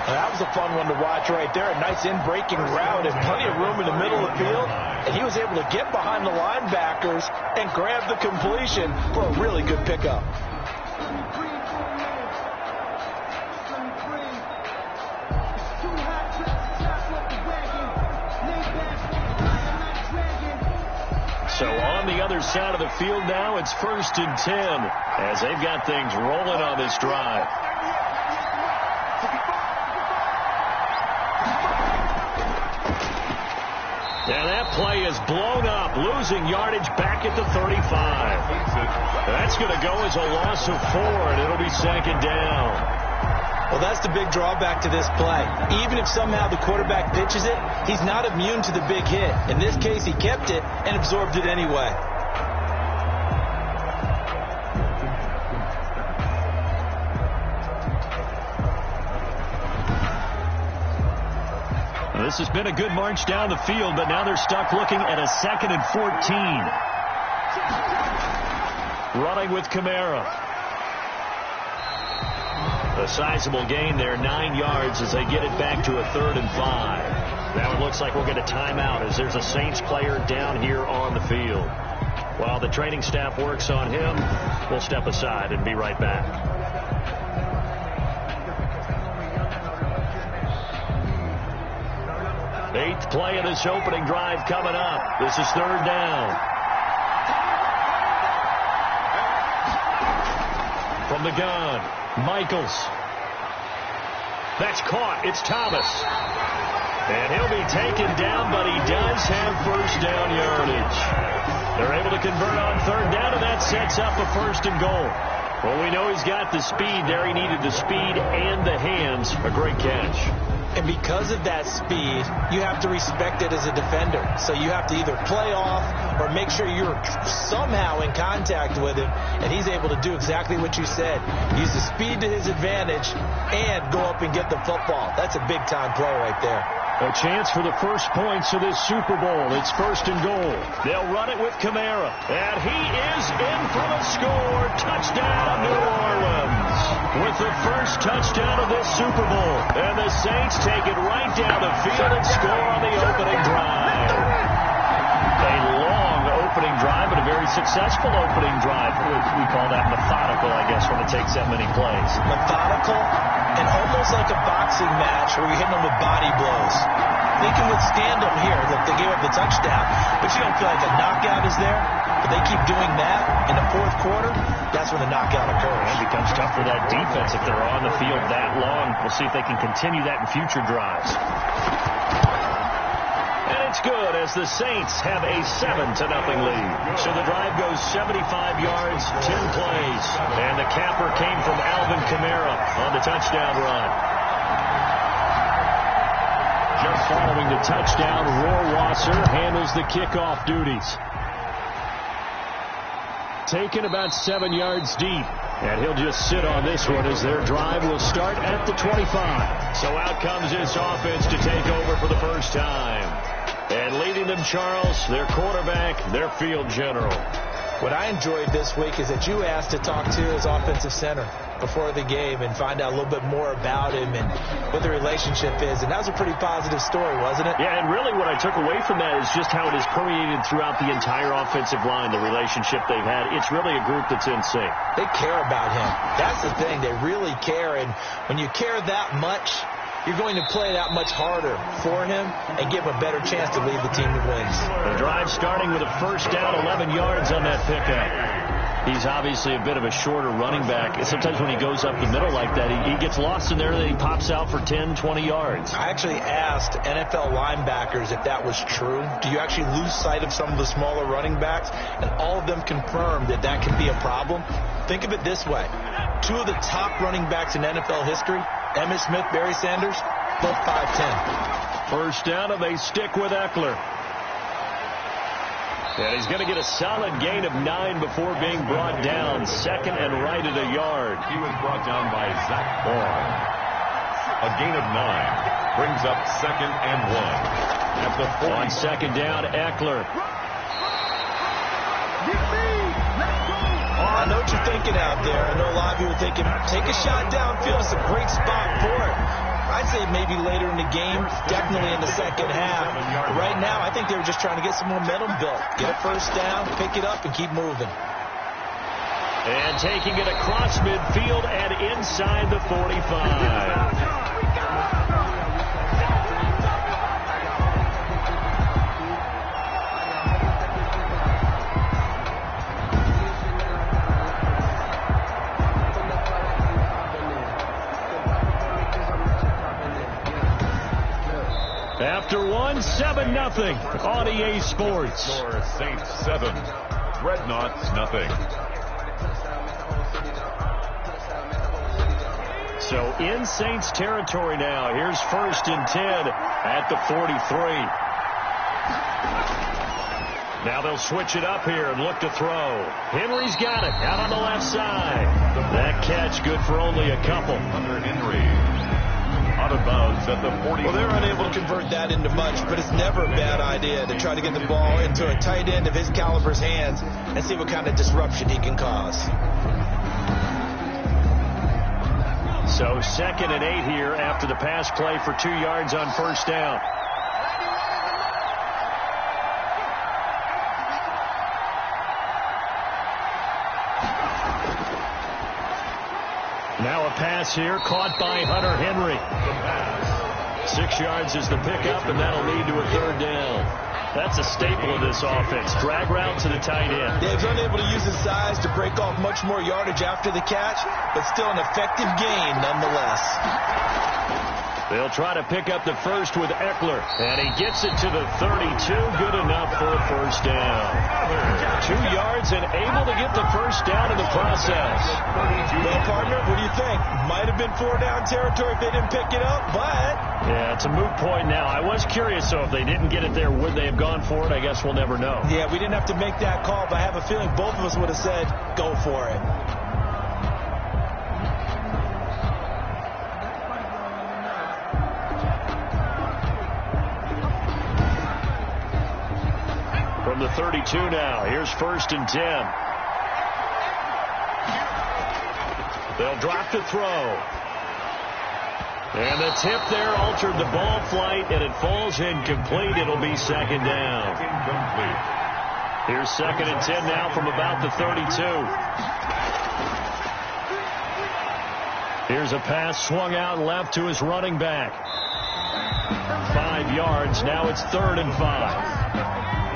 That was a fun one to watch right there. A nice in-breaking route and plenty of room in the middle of the field. And he was able to get behind the linebackers and grab the completion for a really good pickup. So on the other side of the field now, it's 1st and 10 as they've got things rolling on this drive. And that play is blown up, losing yardage back at the 35. That's going to go as a loss of 4, and it'll be 2nd down. Well, that's the big drawback to this play. Even if somehow the quarterback pitches it, he's not immune to the big hit. In this case, he kept it and absorbed it anyway. This has been a good march down the field, but now they're stuck looking at a 2nd and 14. Running with Kamara. A sizable gain there, 9 yards as they get it back to a 3rd and 5. Now it looks like we'll get a timeout as there's a Saints player down here on the field. While the training staff works on him, we'll step aside and be right back. Eighth play of this opening drive coming up. This is 3rd down. From the gun, Michaels. That's caught. It's Thomas. And he'll be taken down, but he does have 1st down yardage. They're able to convert on 3rd down, and that sets up a 1st and goal. Well, we know he's got the speed there. He needed the speed and the hands. A great catch. And because of that speed, you have to respect it as a defender. So you have to either play off or make sure you're somehow in contact with him. And he's able to do exactly what you said. Use the speed to his advantage and go up and get the football. That's a big-time play right there. A chance for the first points of this Super Bowl. It's 1st and goal. They'll run it with Kamara. And he is in for the score. Touchdown, New Orleans. With the first touchdown of this Super Bowl. And the Saints take it right down the field and score on the opening drive. A long opening drive, but a very successful opening drive. We call that methodical, I guess, when it takes that many plays. Methodical and almost like a boxing match where you're hitting them with body blows. They can withstand them here. Look, they gave up the touchdown, but you don't feel like a knockout is there. But they keep doing that in the 4th quarter. That's when the knockout occurs. It becomes tough for that defense if they're on the field that long. We'll see if they can continue that in future drives. And it's good as the Saints have a 7-0 lead. So the drive goes 75 yards, 10 plays. And the capper came from Alvin Kamara on the touchdown run. Just following the touchdown, Rohrwasser handles the kickoff duties. Taken about 7 yards deep. And he'll just sit on this one as their drive will start at the 25. So out comes this offense to take over for the first time. And leading them, Charles, their quarterback, their field general. What I enjoyed this week is that you asked to talk to his offensive center before the game and find out a little bit more about him and what the relationship is. And that was a pretty positive story, wasn't it? Yeah, and really what I took away from that is just how it is permeated throughout the entire offensive line, the relationship they've had. It's really a group that's in sync. They care about him. That's the thing. They really care. And when you care that much, you're going to play that much harder for him and give him a better chance to lead the team to wins. The drive starting with a 1st down, 11 yards on that pickup. He's obviously a bit of a shorter running back. Sometimes when he goes up the middle like that, he gets lost in there, and then he pops out for 10, 20 yards. I actually asked NFL linebackers if that was true. Do you actually lose sight of some of the smaller running backs? And all of them confirmed that that can be a problem. Think of it this way. 2 of the top running backs in NFL history, Emmitt Smith, Barry Sanders, both 5'10". First down, and they stick with Eckler. And he's going to get a solid gain of 9 before being brought down. 2nd and right at a yard. He was brought down by Zach Bourne. A gain of 9 brings up 2nd and 1. At the 40. On 2nd down, Eckler. On I know what you're thinking out there. I know a lot of you are thinking, take a shot downfield. It's a great spot for it. I'd say maybe later in the game, definitely in the second half. But right now, I think they were just trying to get some momentum built. Get a first down, pick it up, and keep moving. And taking it across midfield and inside the 45. After one, 7-0 on EA Sports. Score Saints 7, Dreadnoughts nothing. So in Saints territory now. Here's 1st and 10 at the 43. Now they'll switch it up here and look to throw. Henry's got it out on the left side. That catch good for only a couple. Hunter Henry out of bounds at the 40. Well, they're unable to convert that into much, but it's never a bad idea to try to get the ball into a tight end of his caliber's hands and see what kind of disruption he can cause. So 2nd and 8 here after the pass play for 2 yards on first down. Now a pass here caught by Hunter Henry. 6 yards is the pickup, and that'll lead to a 3rd down. That's a staple of this offense. Drag route to the tight end. Dave's unable to use his size to break off much more yardage after the catch, but still an effective gain nonetheless. They'll try to pick up the first with Eckler, and he gets it to the 32. Good enough for a first down. 2 yards and able to get the first down in the process. Well, partner, what do you think? Might have been 4-down territory if they didn't pick it up, but... Yeah, it's a moot point now. I was curious, so if they didn't get it there, would they have gone for it? I guess we'll never know. Yeah, we didn't have to make that call, but I have a feeling both of us would have said, go for it. From the 32 now, here's 1st and 10. They'll drop to throw. And the tip there altered the ball flight, and it falls incomplete. It'll be 2nd down. Incomplete. Here's 2nd and 10 now from about the 32. Here's a pass swung out left to his running back. 5 yards. Now it's 3rd and 5.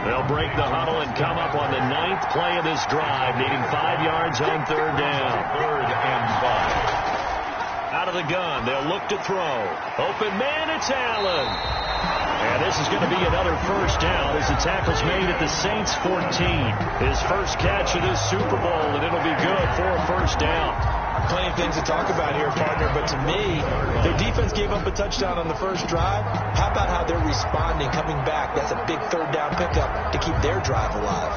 They'll break the huddle and come up on the 9th play of this drive, needing 5 yards on 3rd down. 3rd and 5. Out of the gun, they'll look to throw. Open man, it's Allen. And this is going to be another first down as the tackle's made at the Saints 14. His first catch of this Super Bowl, and it'll be good for a first down. Plenty of things to talk about here, partner, but to me, their defense gave up a touchdown on the first drive. How about how they're responding, coming back? That's a big 3rd down pickup to keep their drive alive.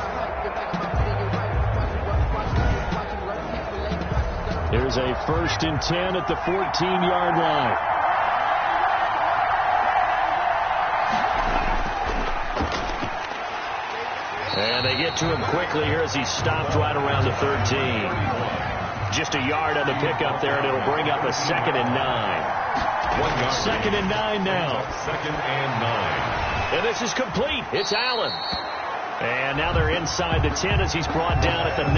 Here's a 1st and 10 at the 14-yard line. And they get to him quickly here as he's stopped right around the 13. Just a yard on the pickup there, and it'll bring up a 2nd and 9. 1 yard. 2nd and 9 now. 2nd and 9. And this is complete. It's Allen. And now they're inside the 10 as he's brought down at the 9.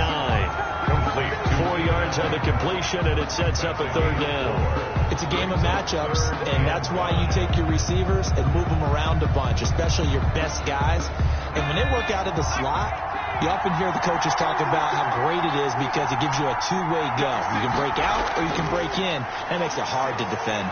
Complete. 4 yards on the completion, and it sets up a 3rd down. It's a game of matchups, and that's why you take your receivers and move them around a bunch, especially your best guys. And when they work out of the slot, you often hear the coaches talk about how great it is because it gives you a two-way go. You can break out or you can break in. That makes it hard to defend.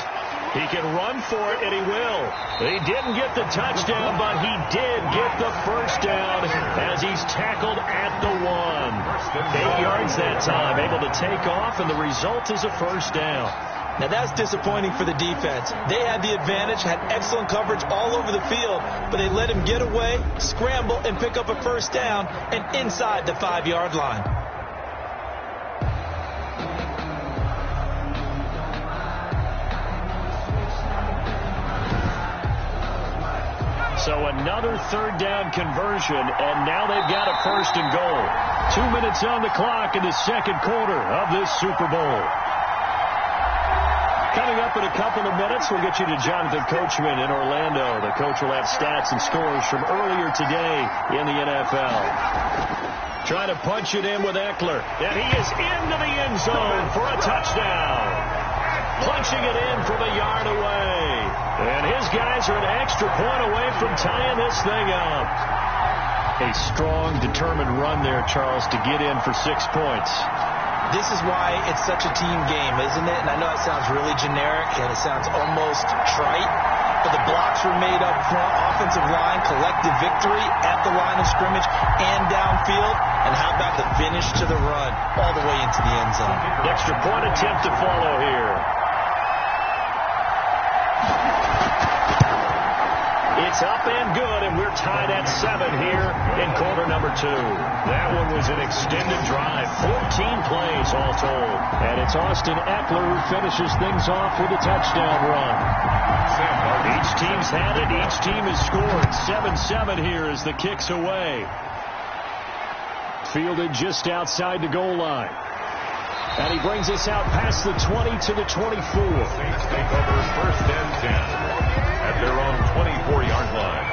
He can run for it, and he will. He didn't get the touchdown, but he did get the first down as he's tackled at the 1. 8 yards that time, able to take off, and the result is a first down. Now that's disappointing for the defense. They had the advantage, had excellent coverage all over the field, but they let him get away, scramble, and pick up a first down, and inside the 5-yard line. So another third down conversion, and now they've got a first and goal. 2 minutes on the clock in the second quarter of this Super Bowl. Coming up in a couple of minutes, we'll get you to Jonathan Coachman in Orlando. The coach will have stats and scores from earlier today in the NFL. Trying to punch it in with Eckler. And he is into the end zone for a touchdown. Punching it in from a yard away. And his guys are an extra point away from tying this thing up. A strong, determined run there, Charles, to get in for 6 points. This is why it's such a team game, isn't it? And I know it sounds really generic and it sounds almost trite, but the blocks were made up front, offensive line, collective victory at the line of scrimmage and downfield. And how about the finish to the run all the way into the end zone? Extra point attempt to follow here. It's up and good, and we're tied at 7 here in quarter number 2. That one was an extended drive, 14 plays all told. And it's Austin Eckler who finishes things off with a touchdown run. Each team's had it. Each team has scored. 7-7 here as the kick's away. Fielded just outside the goal line. And he brings us out past the 20 to the 24. Saints take over first and 10 at their own 24-yard line.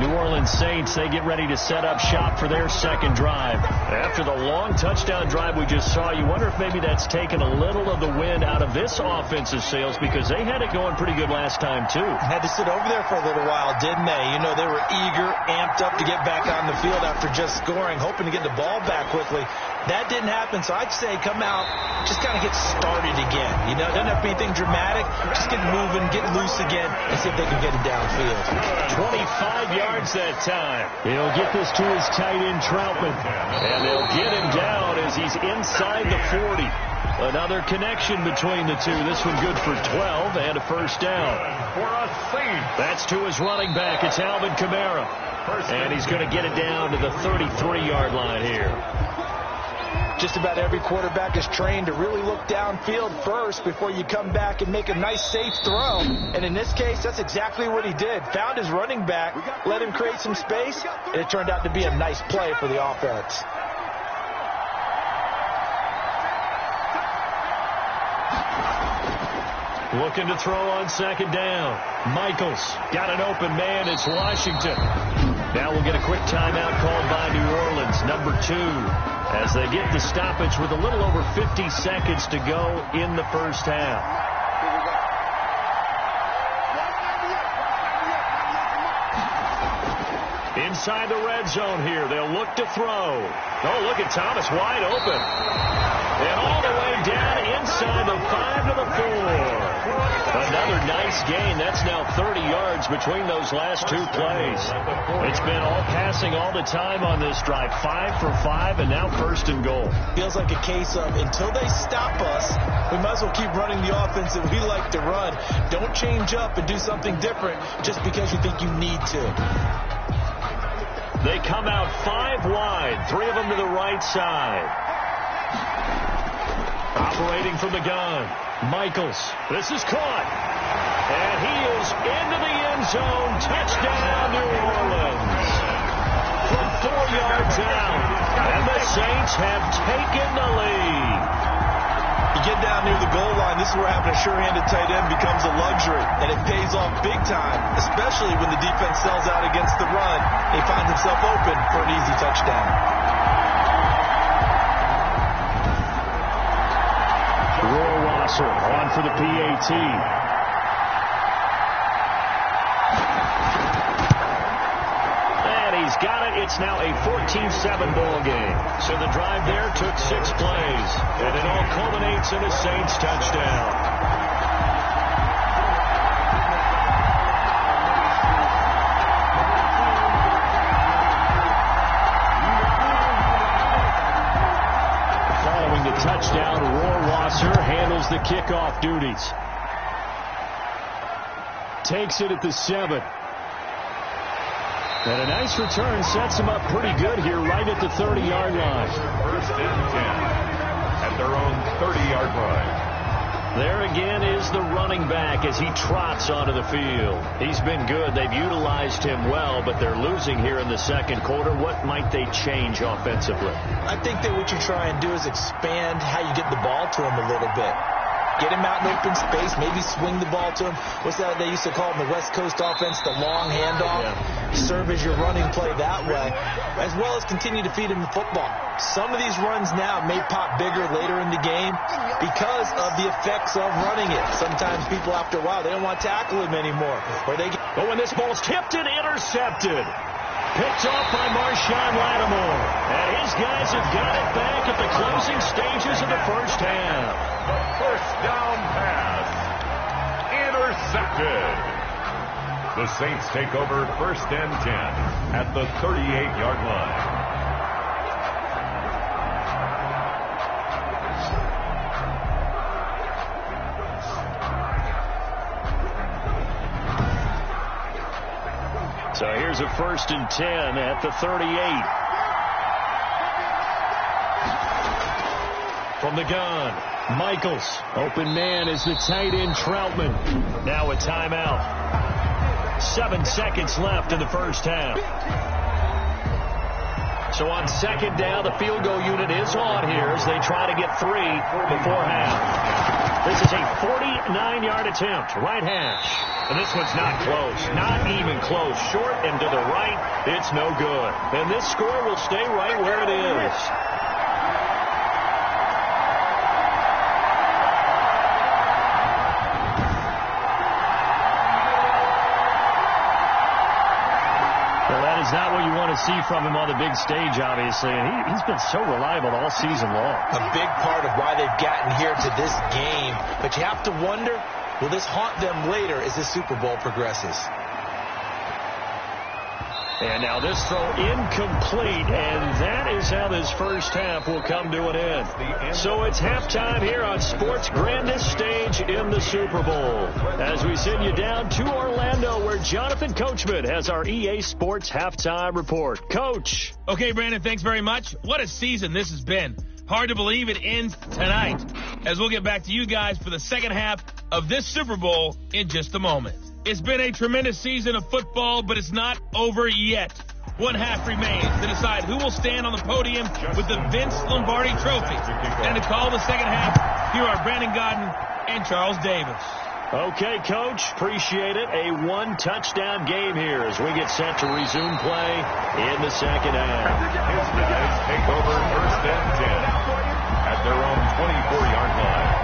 New Orleans Saints, they get ready to set up shop for their second drive. After the long touchdown drive we just saw, you wonder if maybe that's taken a little of the wind out of this offensive sails, because they had it going pretty good last time, too. Had to sit over there for a little while, didn't they? You know, they were eager, amped up to get back on the field after just scoring, hoping to get the ball back quickly. That didn't happen, so I'd say come out, just kind of get started again. You know, it doesn't have to be anything dramatic. Just get moving, get loose again, and see if they can get it downfield. 25 yards that time. He'll get this to his tight end, Troutman. And they'll get him down as he's inside the 40. Another connection between the two. This one good for 12 and a first down. For a Saints. That's to his running back. It's Alvin Kamara. And he's going to get it down to the 33-yard line here. Just about every quarterback is trained to really look downfield first before you come back and make a nice, safe throw. And in this case, that's exactly what he did. Found his running back, let him create some space, and it turned out to be a nice play for the offense. Looking to throw on second down. Michaels got an open man. It's Washington. Now we'll get a quick timeout called by New Orleans, number 2. As they get the stoppage with a little over 50 seconds to go in the first half. Inside the red zone here, they'll look to throw. Oh, look at Thomas wide open. And all the way down inside the 5 to the 4. Another nice gain. That's now 30 yards between those last 2 plays. It's been all passing all the time on this drive. 5 for 5, and now first and goal. Feels like a case of until they stop us, we might as well keep running the offense that we like to run. Don't change up and do something different just because you think you need to. They come out 5 wide, 3 of them to the right side. Operating from the gun, Michaels. This is caught. And he is into the end zone. Touchdown, New Orleans. From 4 yards out. And the Saints have taken the lead. You get down near the goal line, this is where having a sure-handed tight end becomes a luxury. And it pays off big time, especially when the defense sells out against the run. He finds himself open for an easy touchdown. On for the PAT. And he's got it. It's now a 14-7 ball game. So the drive there took 6 plays. And it all culminates in a Saints touchdown. Touchdown, Rohrwasser handles the kickoff duties. Takes it at the 7. And a nice return sets him up pretty good here right at the 30-yard line. First and 10 at their own 30-yard line. There again is the running back as he trots onto the field. He's been good. They've utilized him well, but they're losing here in the second quarter. What might they change offensively? I think that what you try and do is expand how you get the ball to him a little bit. Get him out in open space, maybe swing the ball to him. What's that they used to call in the West Coast offense, the long handoff? Yeah. Serve as your running play that way, as well as continue to feed him the football. Some of these runs now may pop bigger later in the game because of the effects of running it. Sometimes people, after a while, they don't want to tackle him anymore. Or they get but when this ball's tipped and intercepted. Picked off by Marshawn Lattimore. And his guys have got it back at the closing stages of the first half. First down pass. Intercepted. The Saints take over first and 10 at the 38-yard line. So here's a first and 10 at the 38. From the gun, Michaels. Open man is the tight end Troutman. Now a timeout. 7 seconds left in the first half. So on second down, the field goal unit is on here as they try to get 3 before half. This is a 49-yard attempt, right hash. And this one's not close, not even close. Short and to the right, it's no good. And this score will stay right where it is. Well, that is not what you want to see from him on the big stage, obviously. And he's been so reliable all season long. A big part of why they've gotten here to this game. But you have to wonder, will this haunt them later as this Super Bowl progresses? And now this throw incomplete, and that is how this first half will come to an end. So it's halftime here on sports' grandest stage in the Super Bowl. As we send you down to Orlando, where Jonathan Coachman has our EA Sports halftime report. Coach. Okay, Brandon, thanks very much. What a season this has been. Hard to believe it ends tonight, as we'll get back to you guys for the second half of this Super Bowl in just a moment. It's been a tremendous season of football, but it's not over yet. One half remains to decide who will stand on the podium with the Vince Lombardi Trophy. And to call the second half, here are Brandon Godden and Charles Davis. Okay, Coach, appreciate it. A one-touchdown game here as we get set to resume play in the second half. His guys take over first and 10 at their own 24-yard line.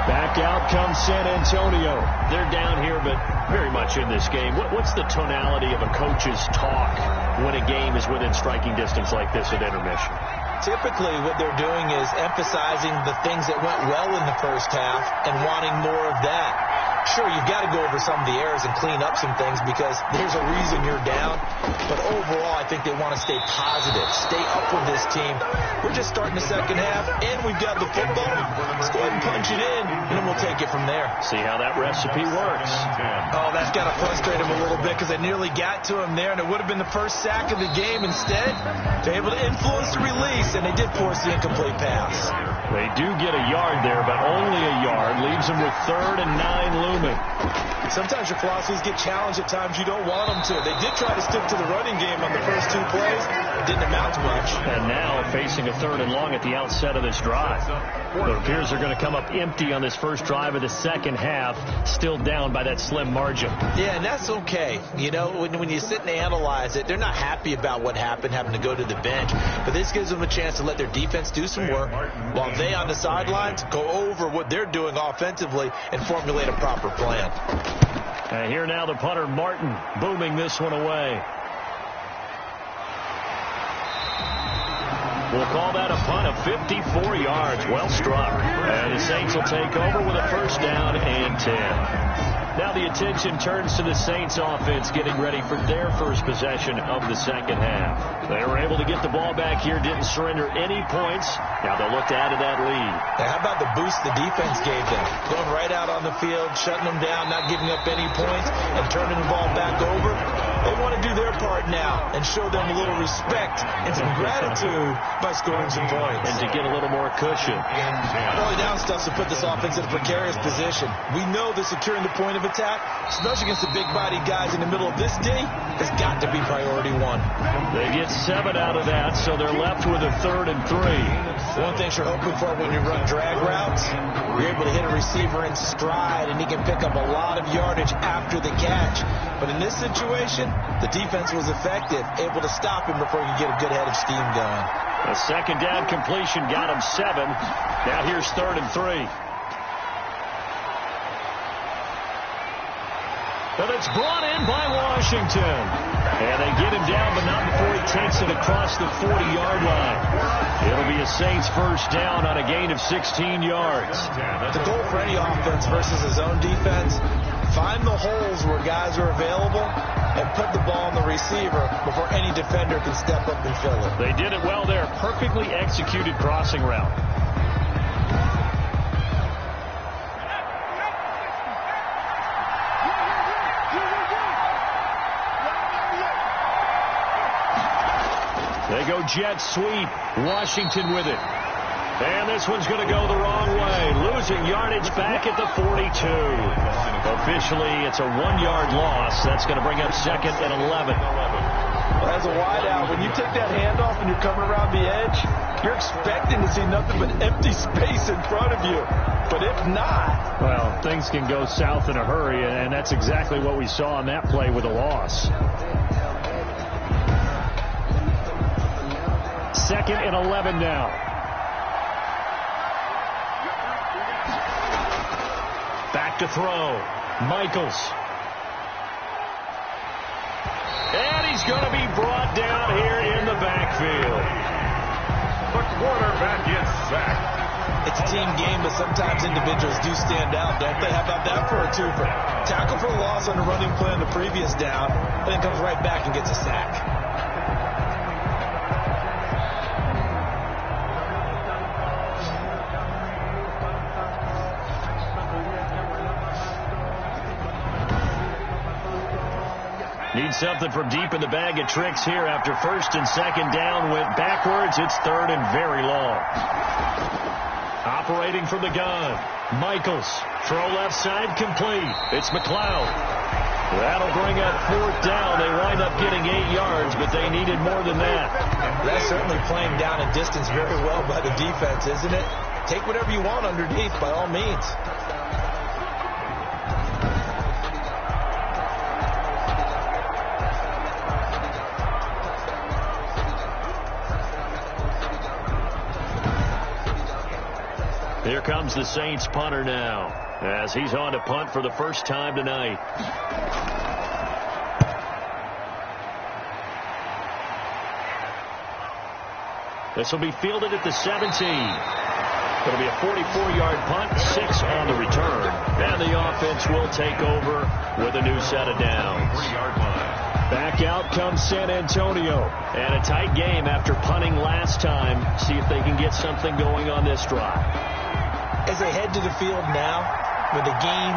Back out comes San Antonio. They're down here, but very much in this game. What's the tonality of a coach's talk when a game is within striking distance like this at intermission? Typically, what they're doing is emphasizing the things that went well in the first half and wanting more of that. Sure, you've got to go over some of the errors and clean up some things because there's a reason you're down. But overall, I think they want to stay positive, stay up with this team. We're just starting the second half, and we've got the football. Let's go ahead and punch it in, and then we'll take it from there. See how that recipe works. Oh, that's got to frustrate him a little bit because they nearly got to him there, and it would have been the first sack of the game. Instead, they're able to influence the release, and they did force the incomplete pass. They do get a yard there, but only a yard. Leaves them with 3rd and 9 looming. Sometimes your philosophies get challenged at times you don't want them to. They did try to stick to the running game on the first 2 plays. It didn't amount to much. And now facing a 3rd and long at the outset of this drive. It appears they're going to come up empty on this first drive of the second half, still down by that slim margin. Yeah, and that's okay. You know, when you sit and analyze it, they're not happy about what happened, having to go to the bench. But this gives them a chance to let their defense do some work while they on the sidelines go over what they're doing offensively and formulate a proper plan. And here now the punter Martin booming this one away. We'll call that a punt of 54 yards. Well struck. And the Saints will take over with a first down and 10. Now now the attention turns to the Saints offense getting ready for their first possession of the second half. They were able to get the ball back here, didn't surrender any points. Now they'll look to add to that lead. Now, how about the boost the defense gave them? Going right out on the field, shutting them down, not giving up any points, and turning the ball back over. They want to do their part now and show them a little respect and some gratitude by scoring some points. And to get a little more cushion. Early down stuff to put this offense in a precarious position. We know that securing the point of attack, especially against the big-bodied guys in the middle of this D, has got to be priority one. They get 7 out of that, so they're left with a 3rd and 3. One thing you're hoping for when you run drag routes, you're able to hit a receiver in stride, and he can pick up a lot of yardage after the catch. But in this situation, the defense was effective, able to stop him before he could get a good head of steam going. A second down completion got him 7. Now here's 3rd and 3. And it's brought in by Washington. And they get him down, but not before he takes it across the 40-yard line. It'll be a Saints first down on a gain of 16 yards. The goal for any offense versus his own defense, find the holes where guys are available and put the ball on the receiver before any defender can step up and fill it. They did it well there. Perfectly executed crossing route. They go jet sweep. Washington with it. And this one's going to go the wrong way. Losing yardage back at the 42. Officially, it's a 1-yard loss. That's going to bring up 2nd and 11. Well, as a wideout, when you take that handoff and you're coming around the edge, you're expecting to see nothing but empty space in front of you. But if not... Well, things can go south in a hurry, and that's exactly what we saw on that play with a loss. 2nd and 11 now. Back to throw. Michaels. And he's going to be brought down here in the backfield. The quarterback gets sacked. It's a team game, but sometimes individuals do stand out, don't they? How about that for a twofer? Tackle for a loss on the running play on the previous down, then comes right back and gets a sack. Need something from deep in the bag of tricks here after 1st and 2nd down went backwards. It's 3rd and very long. Operating from the gun. Michaels. Throw left side complete. It's McLeod. That'll bring up 4th down. They wind up getting 8 yards, but they needed more than that. That's certainly playing down and distance very well by the defense, isn't it? Take whatever you want underneath by all means. Here comes the Saints punter now, as he's on to punt for the first time tonight. This will be fielded at the 17. It'll be a 44-yard punt, 6 on the return. And the offense will take over with a new set of downs. Back out comes San Antonio. And a tight game after punting last time. See if they can get something going on this drive. As they head to the field now, with the game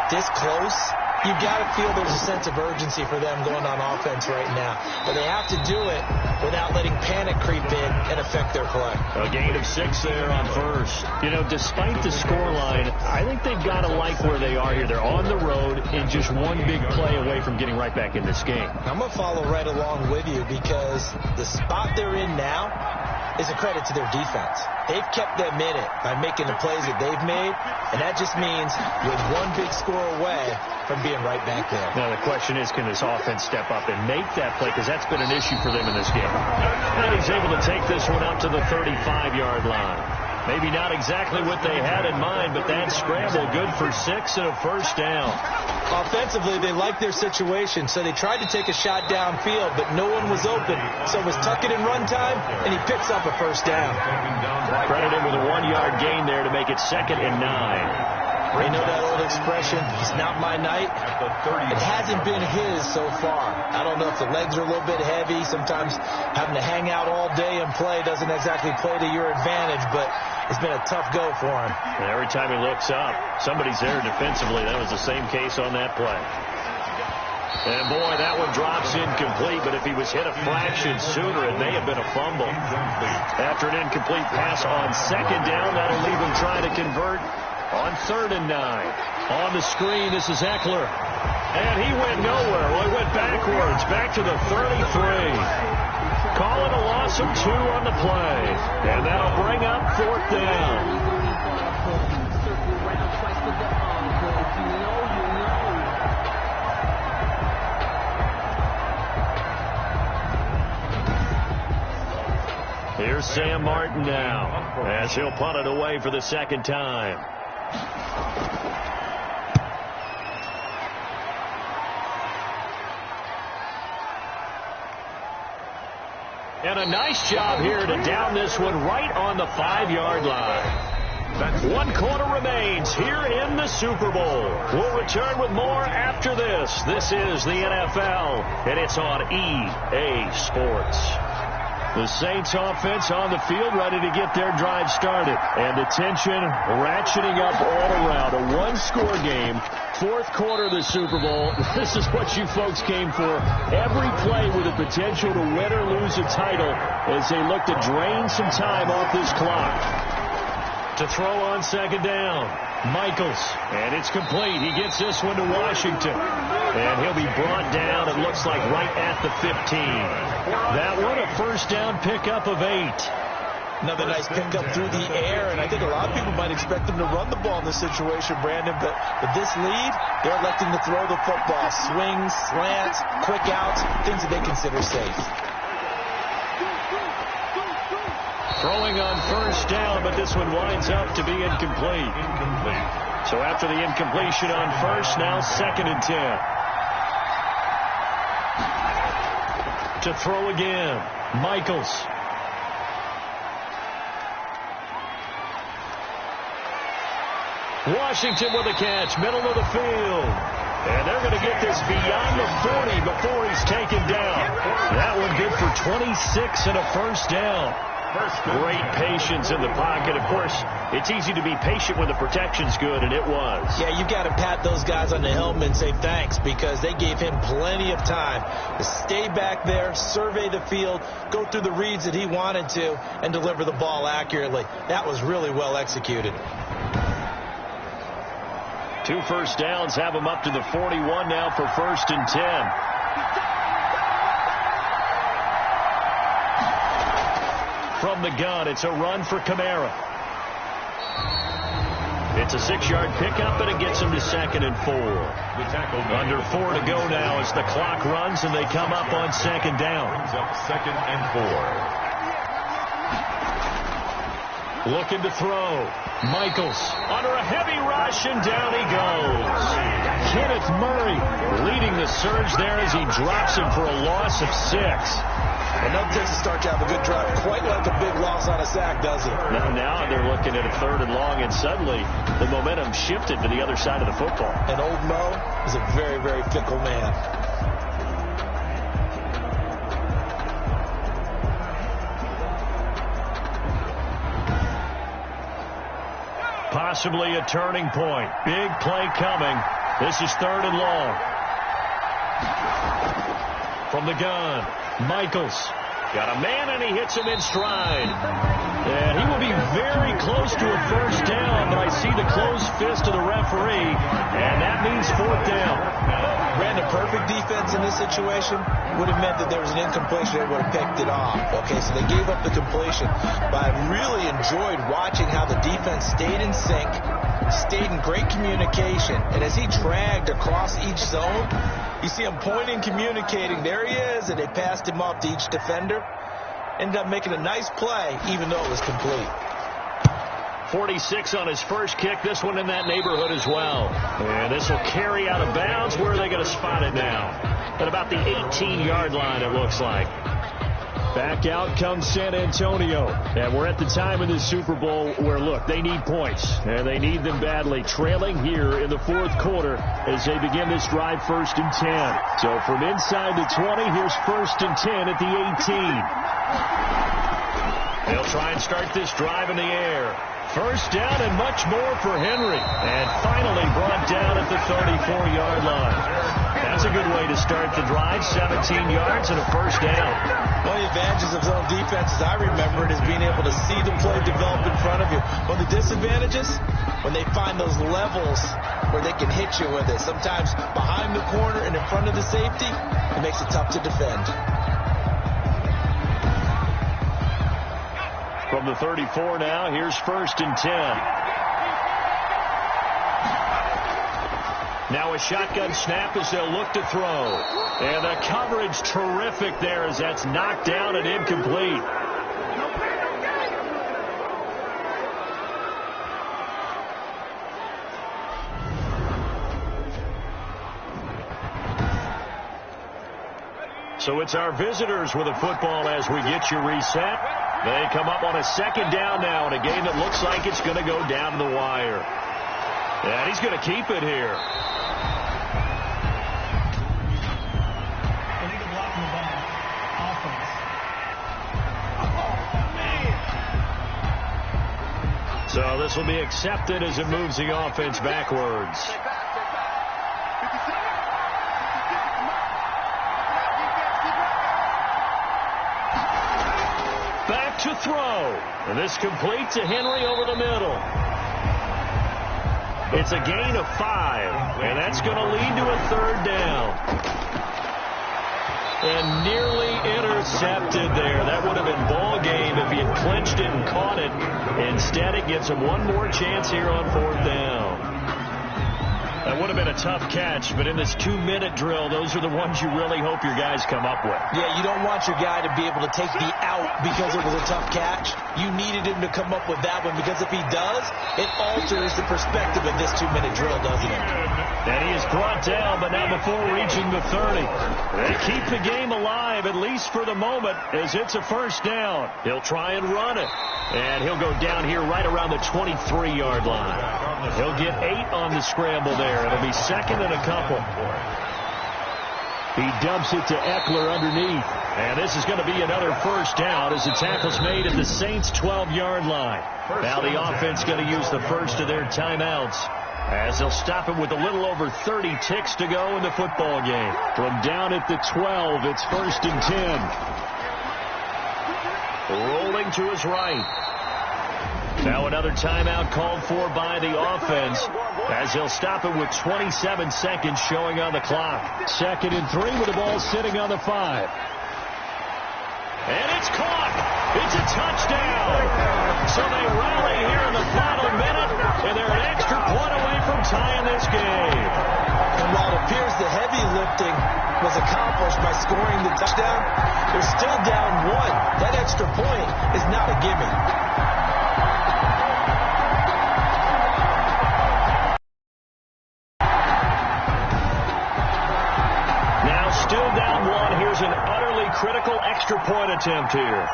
this close, you've got to feel there's a sense of urgency for them going on offense right now. But they have to do it without letting panic creep in and affect their play. A gain of 6 there on 1st. You know, despite the scoreline, I think they've got to like where they are here. They're on the road and just one big play away from getting right back in this game. I'm going to follow right along with you because the spot they're in now is a credit to their defense. They've kept them in it by making the plays that they've made, and that just means you're one big score away from being right back there. Now, the question is, can this offense step up and make that play? Because that's been an issue for them in this game. And he's able to take this one up to the 35-yard line. Maybe not exactly what they had in mind, but that scramble good for 6 and a first down. Offensively, they liked their situation, so they tried to take a shot downfield, but no one was open. So it was tuck it in run time, and he picks up a first down. Credit him with a 1-yard gain there to make it 2nd and 9. You know that old expression, it's not my night? It hasn't been his so far. I don't know if the legs are a little bit heavy. Sometimes having to hang out all day and play doesn't exactly play to your advantage, but it's been a tough go for him. And every time he looks up, somebody's there defensively. That was the same case on that play. And, boy, that one drops incomplete, but if he was hit a fraction sooner, it may have been a fumble. After an incomplete pass on second down, that'll leave him trying to convert on 3rd and 9. On the screen, this is Eckler. And he went nowhere. Well, he went backwards, back to the 33. Calling a loss of 2 on the play. And that'll bring up 4th down. Here's Sam Martin now, as he'll punt it away for the second time. And a nice job here to down this one right on the 5-yard line. 1 quarter remains here in the Super Bowl. We'll return with more after this. This is the NFL, and it's on EA Sports. The Saints offense on the field, ready to get their drive started. And the tension ratcheting up all around. A one-score game, 4th quarter of the Super Bowl. This is what you folks came for. Every play with the potential to win or lose a title as they look to drain some time off this clock. To throw on second down, Michaels. And it's complete. He gets this one to Washington. And he'll be brought down, it looks like, right at the 15. That one, a first down pickup of 8. Another nice pickup through the air, and I think a lot of people might expect them to run the ball in this situation, Brandon, but with this lead, they're electing to throw the football. Swings, slants, quick outs, things that they consider safe. Throwing on first down, but this one winds up to be incomplete. So after the incompletion on first, now 2nd and 10. To throw again, Michaels. Washington with a catch, middle of the field. And they're going to get this beyond the 40 before he's taken down. That one good for 26 and a first down. Great patience in the pocket. Of course, it's easy to be patient when the protection's good, and it was. Yeah, you've got to pat those guys on the helmet and say thanks, because they gave him plenty of time to stay back there, survey the field, go through the reads that he wanted to, and deliver the ball accurately. That was really well executed. 2 first downs have him up to the 41 now for 1st and 10. From the gun, it's a run for Kamara. It's a 6-yard pickup, and it gets him to 2nd and 4. Under 4 to go now as the clock runs, and they come up on 2nd down. Brings up 2nd and 4. Looking to throw. Michaels under a heavy rush, and down he goes. Kenneth Murray leading the surge there as he drops him for a loss of 6. And that takes a start to have a good drive. Quite like a big loss on a sack, does it? Now they're looking at a 3rd and long, and suddenly the momentum shifted to the other side of the football. And old Mo is a very, very fickle man. Possibly a turning point. Big play coming. This is 3rd and long. From the gun, Michaels got a man, and he hits him in stride. And he will be very close to a first down, but I see the closed fist of the referee, and that means 4th down. Ran a perfect defense in this situation. Would have meant that there was an incompletion. They would have picked it off. Okay, so they gave up the completion. But I really enjoyed watching how the defense stayed in sync, stayed in great communication. And as he dragged across each zone, you see him pointing, communicating. There he is, and they passed him off to each defender. Ended up making a nice play, even though it was complete. 46 on his first kick. This one in that neighborhood as well. And this will carry out of bounds. Where are they going to spot it now? At about the 18-yard line, it looks like. Back out comes San Antonio. And we're at the time in the Super Bowl where, look, they need points. And they need them badly. Trailing here in the fourth quarter as they begin this drive, 1st and 10. So from inside the 20, here's 1st and 10 at the 18. They'll try and start this drive in the air. First down and much more for Henry. And finally brought down at the 34-yard line. That's a good way to start the drive. 17 yards and a first down. One of the advantages of zone defense, as I remember it, is being able to see the play develop in front of you. One of the disadvantages, when they find those levels where they can hit you with it. Sometimes behind the corner and in front of the safety, it makes it tough to defend. From the 34 now, here's 1st and 10. Now a shotgun snap as they'll look to throw. And the coverage terrific there as that's knocked down and incomplete. So it's our visitors with the football as we get you reset. They come up on a 2nd down now in a game that looks like it's going to go down to the wire. And he's going to keep it here. So this will be accepted as it moves the offense backwards. Back to throw. And this complete to Henry over the middle. It's a gain of 5. And that's going to lead to a 3rd down. And nearly intercepted there. That would have been ball game if he had clinched it and caught it. Instead, it gives him one more chance here on 4th down. That would have been a tough catch, but in this 2-minute drill, those are the ones you really hope your guys come up with. Yeah, you don't want your guy to be able to take the out because it was a tough catch. You needed him to come up with that one because if he does, it alters the perspective of this 2-minute drill, doesn't it? And he is brought down, but now before reaching the 30. They keep the game alive, at least for the moment, as it's a 1st down. He'll try and run it. And he'll go down here right around the 23-yard line. He'll get 8 on the scramble there. It'll be 2nd and a couple. He dumps it to Eckler underneath. And this is going to be another 1st down as the tackle's made at the Saints' 12-yard line. Now the offense going to use the first of their timeouts as they'll stop it with a little over 30 ticks to go in the football game. From down at the 12, it's 1st and 10. Rolling to his right. Now another timeout called for by the offense as they'll stop it with 27 seconds showing on the clock. 2nd and 3 with the ball sitting on the 5. And it's caught. It's a touchdown. So they rally here in the final minute, and they're an extra point away from tying this game. And while it appears the heavy lifting was accomplished by scoring the touchdown, they're still down 1. That extra point is not a gimme. Still down 1. Here's an utterly critical extra point attempt here.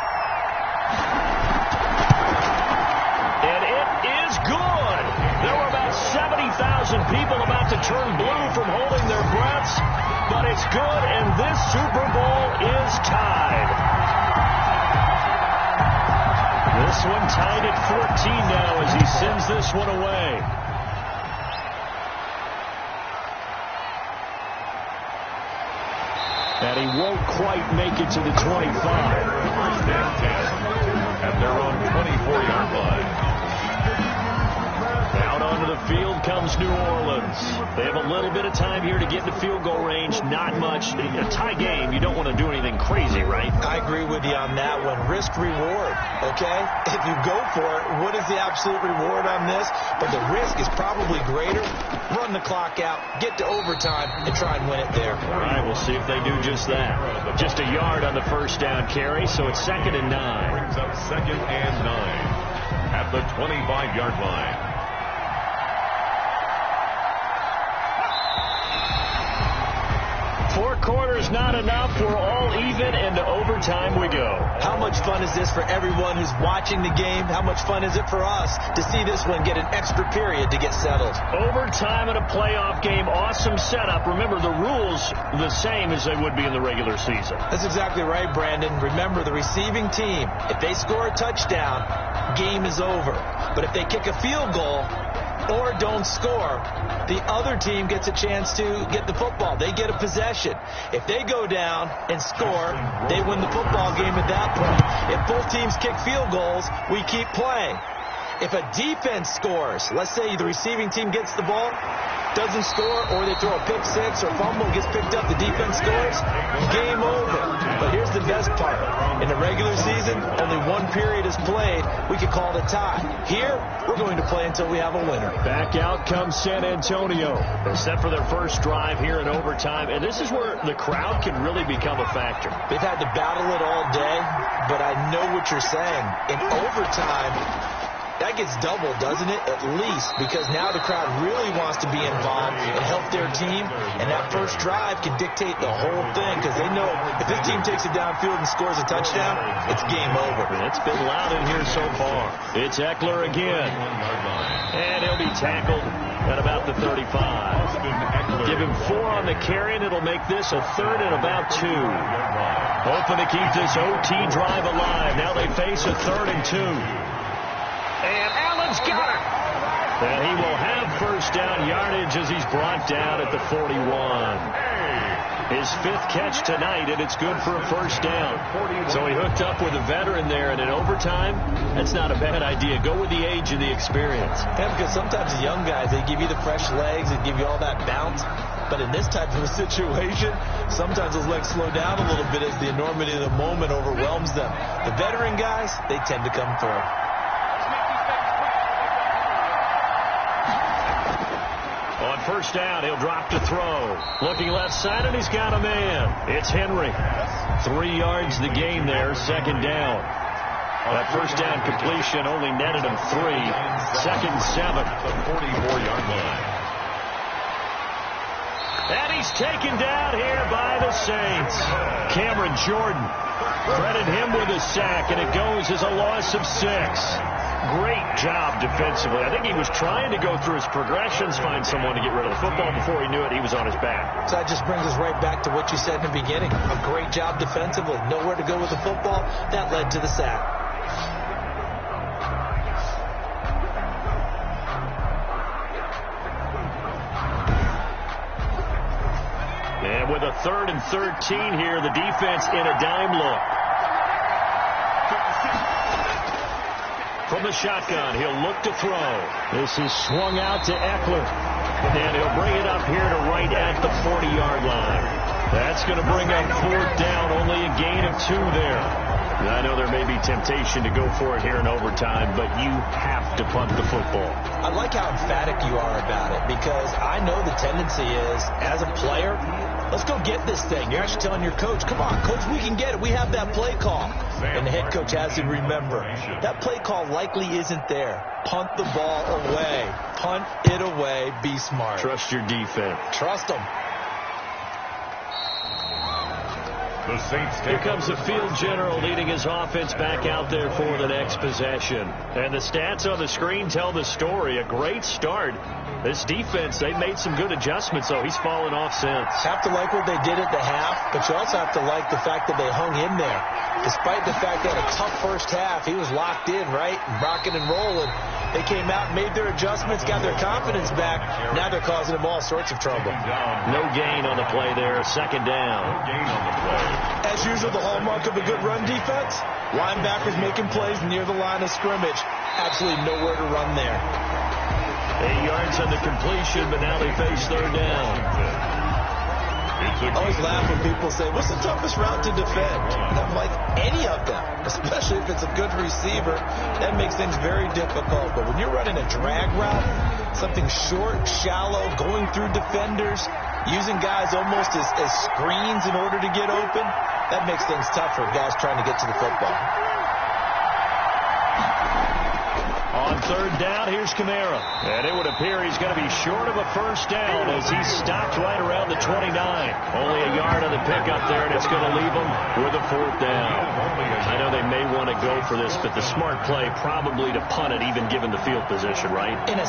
And it is good. There were about 70,000 people about to turn blue from holding their breaths, but it's good, and this Super Bowl is tied. This one tied at 14 now as he sends this one away. And he won't quite make it to the 25. 1st and 10 at their own 24-yard line. Out onto the field comes New Orleans. They have a little bit of time here to get into field goal range. Not much. In a tie game, you don't want to do anything crazy, right? I agree with you on that one. Risk-reward, okay? If you go for it, what is the absolute reward on this? But the risk is probably greater. Run the clock out, get to overtime, and try and win it there. All right, we'll see if they do just that. Just a yard on the 1st down carry, so it's 2nd and 9. Brings up 2nd and 9 at the 25-yard line. quarters not enough. We're all even, and to overtime we go. How much fun is this for everyone who's watching the game? How much fun is it for us to see this one get an extra period to get settled? Overtime in a playoff game, awesome setup. Remember, the rules the same as they would be in the regular season. That's exactly right, Brandon. Remember, the receiving team, if they score a touchdown, game is over. But if they kick a field goal or don't score, the other team gets a chance to get the football. They get a possession. If they go down and score, they win the football game at that point. If both teams kick field goals, we keep playing. If a defense scores, let's say the receiving team gets the ball, doesn't score, or they throw a pick six or fumble, gets picked up, the defense scores, game over. But here's the best part. In the regular season, only one period is played. We could call it a tie. Here, we're going to play until we have a winner. Back out comes San Antonio. They're set for their first drive here in overtime, and this is where the crowd can really become a factor. They've had to battle it all day, but I know what you're saying. In overtime, that gets doubled, doesn't it? At least, because now the crowd really wants to be involved and help their team, and that first drive can dictate the whole thing, because they know if this team takes it downfield and scores a touchdown, it's game over. It's been loud in here so far. It's Eckler again, and he'll be tackled at about the 35. Give him 4 on the carry, and it'll make this a 3rd and about 2. Hoping to keep this OT drive alive. Now they face a 3rd and 2. And Allen's got it. And he will have first down yardage as he's brought down at the 41. His 5th catch tonight, and it's good for a first down. So he hooked up with a veteran there, and in overtime, that's not a bad idea. Go with the age and the experience. Yeah, because sometimes the young guys, they give you the fresh legs and give you all that bounce. But in this type of a situation, sometimes those legs slow down a little bit as the enormity of the moment overwhelms them. The veteran guys, they tend to come through. On first down, he'll drop to throw. Looking left side, and he's got a man. It's Henry. 3 yards the gain there, 2nd down. That first down completion only netted him 3. 2nd and 7. The 44-yard line. And he's taken down here by the Saints. Cameron Jordan. Credit him with a sack, and it goes as a loss of 6. Great job defensively. I think he was trying to go through his progressions, find someone to get rid of the football. Before he knew it, he was on his back. So that just brings us right back to what you said in the beginning. A great job defensively. Nowhere to go with the football. That led to the sack. And with a 3rd and 13 here, the defense in a dime look. From the shotgun, he'll look to throw. This is swung out to Eckler. And he'll bring it up here to right at the 40-yard line. That's going to bring up 4th down, only a gain of 2 there. I know there may be temptation to go for it here in overtime, but you have to punt the football. I like how emphatic you are about it, because I know the tendency is, as a player, let's go get this thing. You're actually telling your coach, come on, coach, we can get it. We have that play call. And the head coach has to remember, that play call likely isn't there. Punt the ball away. Punt it away. Be smart. Trust your defense. Trust them. The Saints Here comes the field general leading his offense back out there for the next possession. And the stats on the screen tell the story. A great start. This defense, they made some good adjustments, though. He's fallen off since. Have to like what they did at the half, but you also have to like the fact that they hung in there. Despite the fact they had a tough first half, he was locked in, right? Rocking and rolling. They came out, made their adjustments, got their confidence back. Now they're causing them all sorts of trouble. No gain on the play there. 2nd down. No gain on the play. As usual, the hallmark of a good run defense, linebackers making plays near the line of scrimmage. Absolutely nowhere to run there. 8 yards on the completion, but now they face 3rd down. I always laugh when people say, what's the toughest route to defend? And I'm like, any of them, especially if it's a good receiver. That makes things very difficult. But when you're running a drag route, something short, shallow, going through defenders, using guys almost as screens in order to get open, that makes things tough for guys trying to get to the football. On third down, here's Kamara. And it would appear he's going to be short of a first down as he's stopped right around the 29. Only a yard on the pickup there, and it's going to leave him with a fourth down. I know they may want to go for this, but the smart play probably to punt it, even given the field position, right? In a